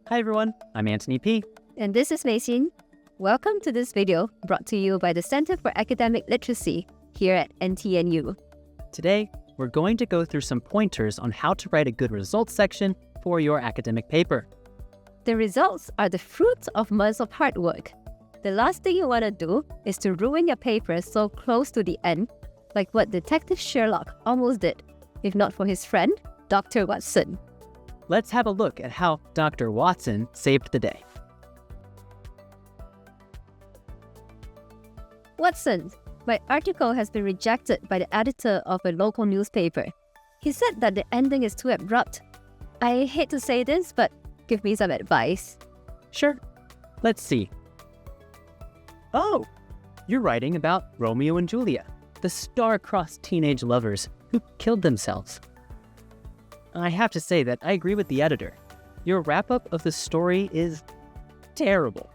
Hi everyone, I'm Antony P. And this is Meixin. Welcome to this video brought to you by the Center for Academic Literacy here at NTNU. Today, we're going to go through some pointers on how to write a good results section for your academic paper. The results are the fruits of months of hard work. The last thing you want to do is to ruin your paper so close to the end, like what Detective Surelock almost did, if not for his friend, Dr. Whatson. Let's have a look at how Dr. Whatson saved the day. Whatson, my article has been rejected by the editor of a local newspaper. He said that the ending is too abrupt. I hate to say this, but give me some advice. Sure. Let's see. Oh, you're writing about Romeo and Julia, the star-crossed teenage lovers who killed themselves. I have to say that I agree with the editor. Your wrap-up of the story is terrible.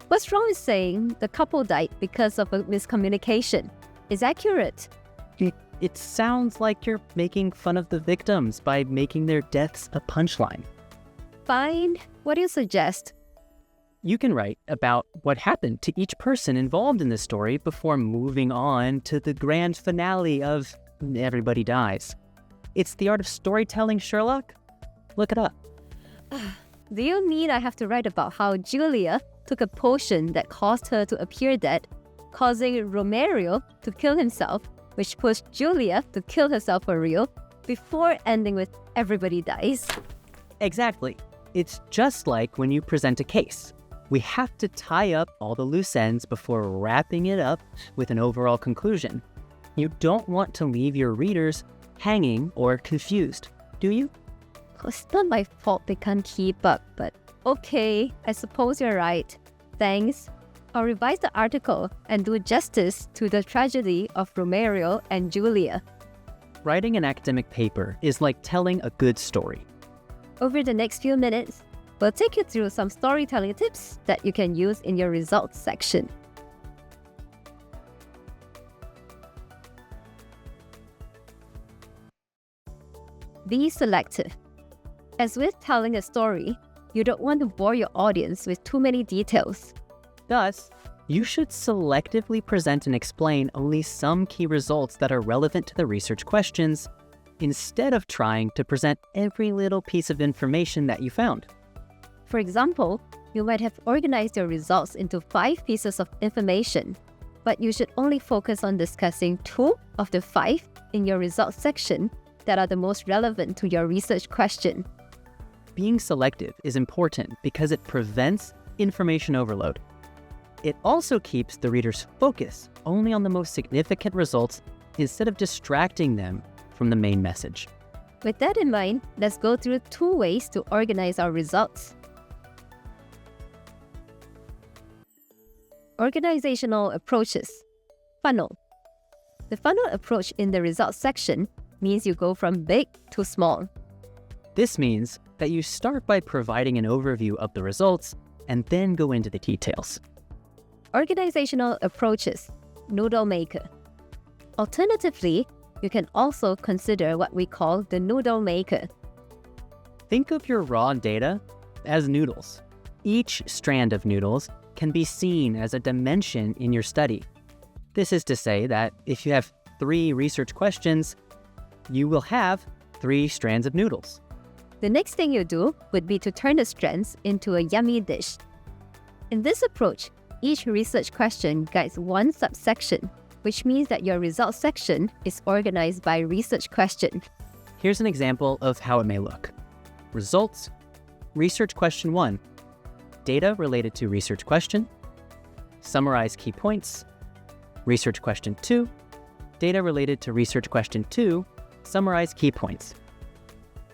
What's wrong with saying the couple died because of a miscommunication? It's accurate. It sounds like you're making fun of the victims by making their deaths a punchline. Fine. What do you suggest? You can write about what happened to each person involved in the story before moving on to the grand finale of everybody dies. It's the art of storytelling, Sherlock. Look it up. Do you mean I have to write about how Julia took a potion that caused her to appear dead, causing Romeo to kill himself, which pushed Julia to kill herself for real, before ending with everybody dies? Exactly. It's just like when you present a case. We have to tie up all the loose ends before wrapping it up with an overall conclusion. You don't want to leave your readers hanging or confused, do you? It's not my fault they can't keep up, but okay, I suppose you're right. Thanks. I'll revise the article and do justice to the tragedy of Romeo and Julia. Writing an academic paper is like telling a good story. Over the next few minutes, we'll take you through some storytelling tips that you can use in your results section. Be selective. As with telling a story, you don't want to bore your audience with too many details. Thus, you should selectively present and explain only some key results that are relevant to the research questions, instead of trying to present every little piece of information that you found. For example, you might have organized your results into 5 pieces of information, but you should only focus on discussing 2 of the 5 in your results section that are the most relevant to your research question. Being selective is important because it prevents information overload. It also keeps the reader's focus only on the most significant results instead of distracting them from the main message. With that in mind, let's go through 2 ways to organize our results. Organizational approaches. Funnel. The funnel approach in the results section means you go from big to small. This means that you start by providing an overview of the results and then go into the details. Organizational approaches. Noodle maker. Alternatively, you can also consider what we call the noodle maker. Think of your raw data as noodles. Each strand of noodles can be seen as a dimension in your study. This is to say that if you have 3 research questions, you will have 3 strands of noodles. The next thing you do would be to turn the strands into a yummy dish. In this approach, each research question guides one subsection, which means that your results section is organized by research question. Here's an example of how it may look. Results, research question 1, data related to research question, summarize key points, research question 2, data related to research question 2, summarize key points.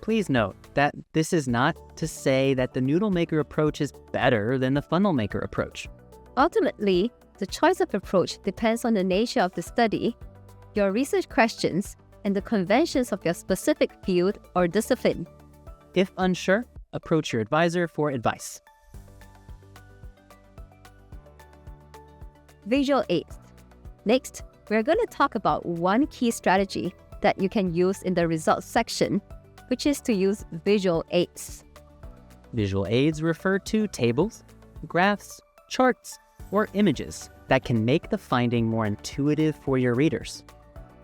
Please note that this is not to say that the noodle maker approach is better than the funnel maker approach. Ultimately, the choice of approach depends on the nature of the study, your research questions, and the conventions of your specific field or discipline. If unsure, approach your advisor for advice. Visual aids. Next, we're going to talk about one key strategy that you can use in the results section, which is to use visual aids. Visual aids refer to tables, graphs, charts, or images that can make the finding more intuitive for your readers.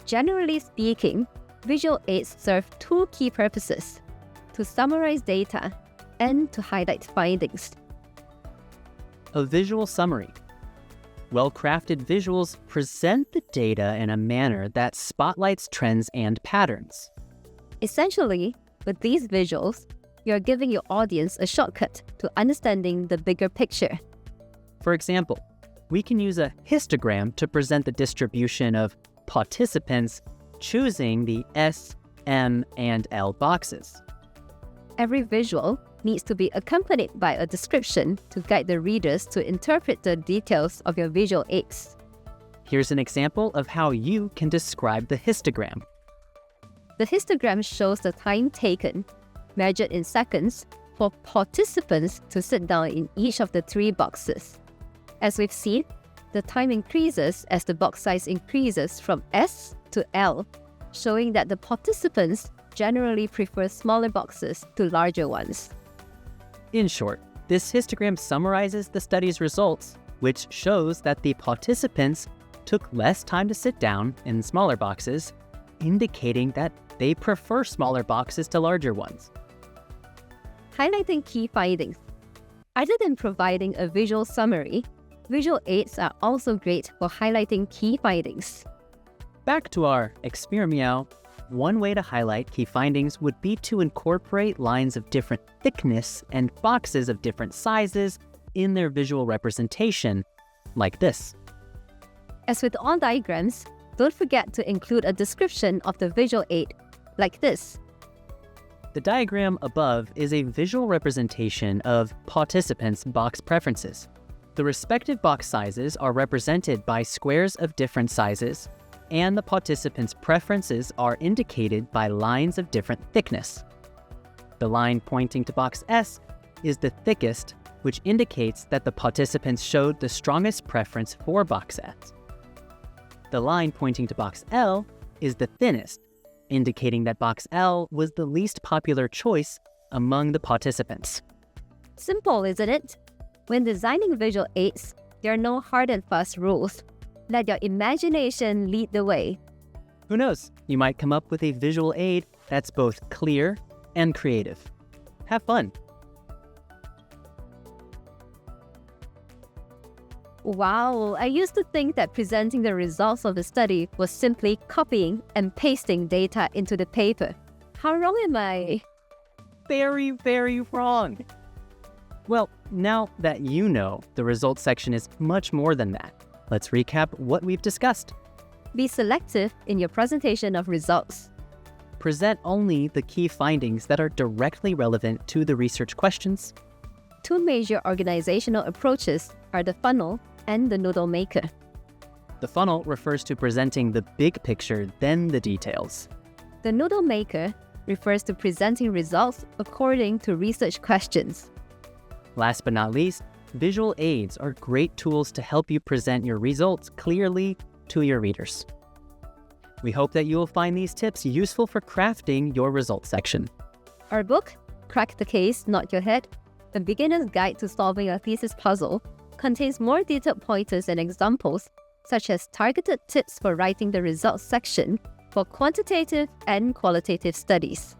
Generally speaking, visual aids serve two key purposes: to summarize data and to highlight findings. A visual summary. Well-crafted visuals present the data in a manner that spotlights trends and patterns. Essentially, with these visuals, you're giving your audience a shortcut to understanding the bigger picture. For example, we can use a histogram to present the distribution of participants choosing the S, M, and L boxes. Every visual needs to be accompanied by a description to guide the readers to interpret the details of your visual aids. Here's an example of how you can describe the histogram. The histogram shows the time taken, measured in seconds, for participants to sit down in each of the 3 boxes. As we've seen, the time increases as the box size increases from S to L, showing that the participants generally prefer smaller boxes to larger ones. In short, this histogram summarizes the study's results, which shows that the participants took less time to sit down in smaller boxes, indicating that they prefer smaller boxes to larger ones. Highlighting key findings. Other than providing a visual summary, visual aids are also great for highlighting key findings. Back to our experiment, one way to highlight key findings would be to incorporate lines of different thickness and boxes of different sizes in their visual representation, like this. As with all diagrams, don't forget to include a description of the visual aid, like this. The diagram above is a visual representation of participants' box preferences. The respective box sizes are represented by squares of different sizes, and the participants' preferences are indicated by lines of different thickness. The line pointing to box S is the thickest, which indicates that the participants showed the strongest preference for box S. The line pointing to box L is the thinnest, indicating that box L was the least popular choice among the participants. Simple, isn't it? When designing visual aids, there are no hard and fast rules. Let your imagination lead the way. Who knows? You might come up with a visual aid that's both clear and creative. Have fun. Wow, I used to think that presenting the results of a study was simply copying and pasting data into the paper. How wrong am I? Very, very wrong. Well, now that you know, the results section is much more than that. Let's recap what we've discussed. Be selective in your presentation of results. Present only the key findings that are directly relevant to the research questions. 2 major organizational approaches are the funnel and the noodle maker. The funnel refers to presenting the big picture, then the details. The noodle maker refers to presenting results according to research questions. Last but not least, visual aids are great tools to help you present your results clearly to your readers. We hope that you will find these tips useful for crafting your results section. Our book, Crack the Case, Not Your Head, A Beginner's Guide to Solving a Thesis Puzzle, contains more detailed pointers and examples, such as targeted tips for writing the results section for quantitative and qualitative studies.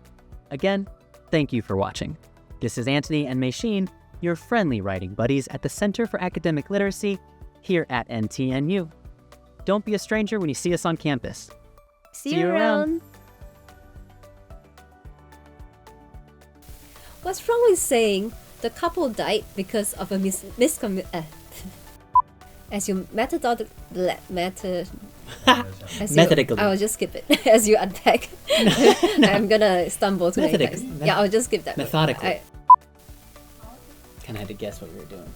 Again, thank you for watching. This is Antony and Meixin, your friendly writing buddies at the Center for Academic Literacy here at NTNU. Don't be a stranger when you see us on campus. See you around! What's wrong with saying the couple died because of a as you methodically. I will just skip it as you unpack. I'm gonna stumble too many times. Yeah, I'll just skip that. Methodically. Kind of had to guess what we were doing.